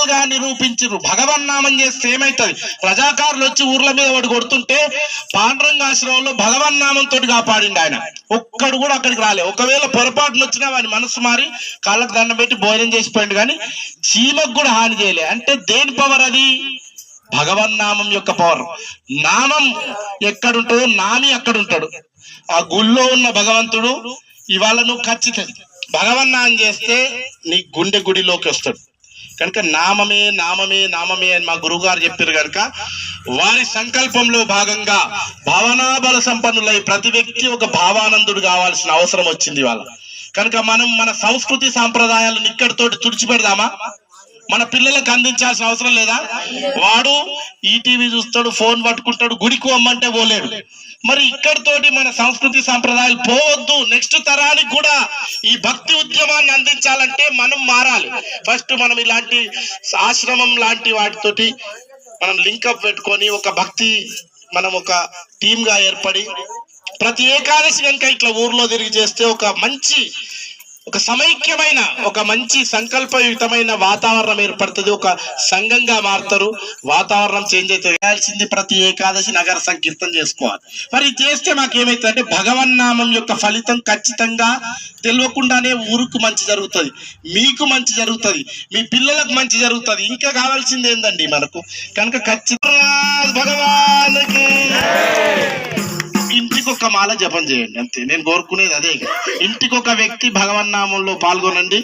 హీరోగా నిరూపించరు. భగవన్నామం చేస్తే ఏమైతుంది? రజాకారులు వచ్చి ఊర్ల మీద వాడు కొడుతుంటే పాండురంగాశ్రమంలో భగవన్నామంతో కాపాడిండు ఆయన. ఒక్కడు కూడా అక్కడికి రాలే. ఒకవేళ పొరపాటున వచ్చినా వాడి మనసు మారి కాళ్ళకు దండం పెట్టి భోజనం చేసిపోయిండు, కానీ చీమకు కూడా హాని చేయలే. అంటే దేని పవర్ అది? భగవన్నామం యొక్క పవర్. నామం ఎక్కడుంటుందో నామి అక్కడ ఉంటాడు. ఆ గుళ్ళో ఉన్న భగవంతుడు ఇవాళ నువ్వు ఖచ్చితంగా భగవన్నామం చేస్తే నీ గుండె గుడిలోకి వస్తాడు. కనుక నామమే నామమే నామమే అని మా గురువుగారు చెప్పారు. కనుక వారి సంకల్పంలో భాగంగా భావనాబల సంపన్నులై ప్రతి వ్యక్తి ఒక భావానందుడు కావాల్సిన అవసరం వచ్చింది వాళ్ళ. కనుక మనం మన సంస్కృతి సాంప్రదాయాలను ఇక్కడితోటి తుడిచిపెడదామా? మన పిల్లలకు అందించాల్సిన అవసరం లేదా? వాడు ఈటీవీ చూస్తాడు, ఫోన్ పట్టుకుంటాడు, గుడికి పోమ్మంటే పోలేడు. మరి ఇక్కడితోటి మన సంస్కృతి సాంప్రదాయాలు పోవద్దు. నెక్స్ట్ తరానికి కూడా ఈ భక్తి ఉద్యమాన్ని అందించాలంటే మనం మారాలి. ఫస్ట్ మనం ఇలాంటి ఆశ్రమం లాంటి వాటితోటి మనం లింకప్ పెట్టుకొని ఒక భక్తి మనం ఒక టీమ్ గా ఏర్పడి ప్రతి ఏకాదశి కనుక ఇట్లా ఊర్లో తిరిగి చేస్తే ఒక సమైక్యమైన ఒక మంచి సంకల్పయుతమైన వాతావరణం ఏర్పడుతుంది. ఒక సంఘంగా మారుతారు, వాతావరణం చేంజ్ అవుతుంది. చేయాల్సింది ప్రతి ఏకాదశి నగర సంకీర్తన చేసుకోవాలి. మరి చేస్తే మాకేమైతుంది అంటే భగవన్నామం యొక్క ఫలితం ఖచ్చితంగా తెలియకుండానే ఊరికి మంచి జరుగుతుంది, మీకు మంచి జరుగుతుంది, మీ పిల్లలకు మంచి జరుగుతుంది. ఇంకా కావాల్సింది ఏందండి మనకు? కనుక ఖచ్చితంగా భగవానికి ఇంటికి ఒక మాల జపం చేయండి అంతే. నేను కోరుకునేది అదే. ఇంటికి ఒక వ్యక్తి భగవన్నామంలో పాల్గొనండి.